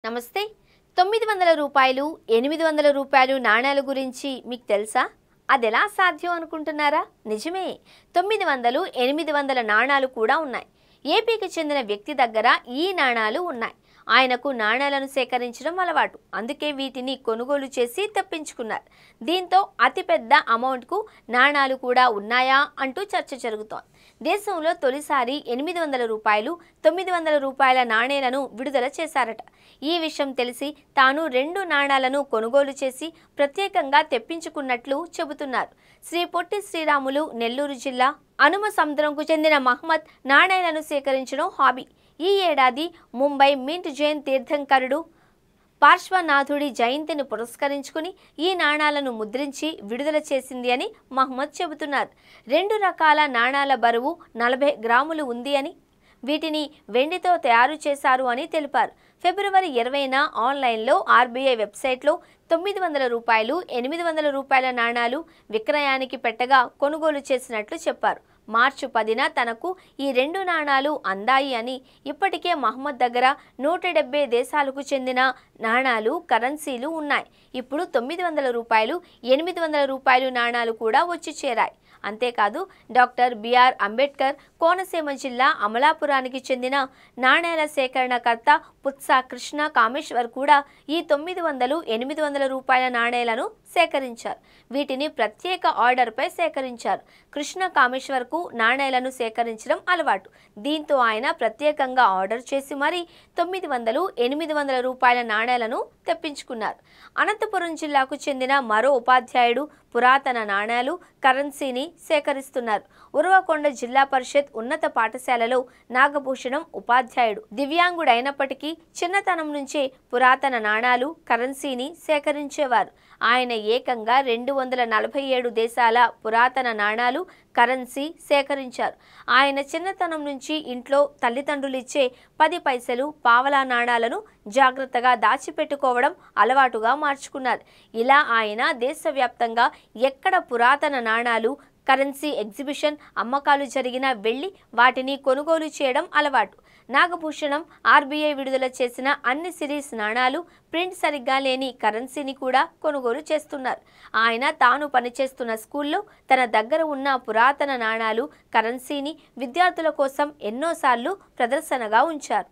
నమస్తే. 900 రూపాయలు, 800 రూపాయలు నాణేల గురించి మీకు తెలుసా? అదెలా సాధ్యం అనుకుంటున్నారా? నిజమే. 900, 800 నాణాలు కూడా ఉన్నాయి. ఏపీకి చెందిన వ్యక్తి దగ్గర ఈ నాణాలు ఉన్నాయి. ఆయనకు నాణాలను సేకరించడం అలవాటు. అందుకే వీటిని కొనుగోలు చేసి తెప్పించుకున్నారు. దీంతో అతిపెద్ద అమౌంట్కు నాణాలు కూడా ఉన్నాయా అంటూ చర్చ జరుగుతోంది. దేశంలో తొలిసారి 800 రూపాయలు, 900 రూపాయల నాణేలను విడుదల చేశారట. ఈ విషయం తెలిసి తాను 2 నాణాలను కొనుగోలు చేసి ప్రత్యేకంగా తెప్పించుకున్నట్లు చెబుతున్నారు. శ్రీ పొట్టి శ్రీరాములు, నెల్లూరు జిల్లా అనుమ సముద్రంకు చెందిన మహమ్మద్ నాణేలను సేకరించడం హాబీ. ఈ ఏడాది ముంబై మింట్ జైన్ తీర్థంకరుడు పార్శ్వనాథుడి జయంతిని పురస్కరించుకుని ఈ నాణాలను ముద్రించి విడుదల చేసింది అని మహమ్మద్ చెబుతున్నారు. 2 రకాల నాణాల బరువు 40 గ్రాములు ఉంది అని, వీటిని వెండితో తయారు చేశారు అని తెలిపారు. ఫిబ్రవరి 20న ఆన్లైన్లో ఆర్బీఐ వెబ్సైట్లో 900 రూపాయలు, 800 రూపాయల నాణాలు విక్రయానికి పెట్టగా కొనుగోలు చేసినట్లు చెప్పారు. మార్చి 10న తనకు ఈ 2 నాణాలు అందాయి అని, ఇప్పటికే మహమ్మద్ దగ్గర 170 దేశాలకు చెందిన నాణాలు, కరెన్సీలు ఉన్నాయి. ఇప్పుడు 900 రూపాయలు, 800 రూపాయలు నాణాలు కూడా వచ్చి చేరాయి. అంతేకాదు, డాక్టర్ బిఆర్ అంబేద్కర్ కోనసీమ జిల్లా అమలాపురానికి చెందిన నాణేల సేకరణకర్త పుత్స కృష్ణ కామేశ్వర్ కూడా ఈ 900, 800 రూపాయల నాణేలను సేకరించారు. వీటిని ప్రత్యేక ఆర్డర్పై సేకరించారు. కృష్ణ కామేశ్వర్కు నాణేలను సేకరించడం అలవాటు. దీంతో ఆయన ప్రత్యేకంగా ఆర్డర్ చేసి మరీ 900, 800 రూపాయల నాణేలను తెప్పించుకున్నారు. అనంతపురం జిల్లాకు చెందిన మరో ఉపాధ్యాయుడు పురాతన నాణేలు, కరెన్సీని సేకరిస్తున్నారు. ఉరవకొండ జిల్లా పరిషత్ ఉన్నత పాఠశాలలో నాగభూషణం ఉపాధ్యాయుడు. దివ్యాంగుడైనప్పటికీ చిన్నతనం నుంచే పురాతన నాణాలు, కరెన్సీని సేకరించేవారు. ఆయన ఏకంగా 247 దేశాల పురాతన నాణాలు, కరెన్సీ సేకరించారు. ఆయన చిన్నతనం నుంచి ఇంట్లో తల్లిదండ్రులు ఇచ్చే 10 పైసలు, పావలా నాణాలను జాగ్రత్తగా దాచిపెట్టుకోవడం అలవాటుగా మార్చుకున్నారు. ఇలా ఆయన దేశవ్యాప్తంగా ఎక్కడ పురాతన నాణాలు, కరెన్సీ ఎగ్జిబిషన్, అమ్మకాలు జరిగినా వెళ్లి వాటిని కొనుగోలు చేయడం అలవాటు. నాగభూషణం ఆర్బీఐ విడుదల చేసిన అన్ని సిరీస్ నాణాలు, ప్రింట్ సరిగ్గా లేని కరెన్సీని కూడా కొనుగోలు చేస్తున్నారు. ఆయన తాను పనిచేస్తున్న స్కూల్లో తన దగ్గర ఉన్న పురాతన నాణాలు, కరెన్సీని విద్యార్థుల కోసం ఎన్నోసార్లు ప్రదర్శనగా ఉంచారు.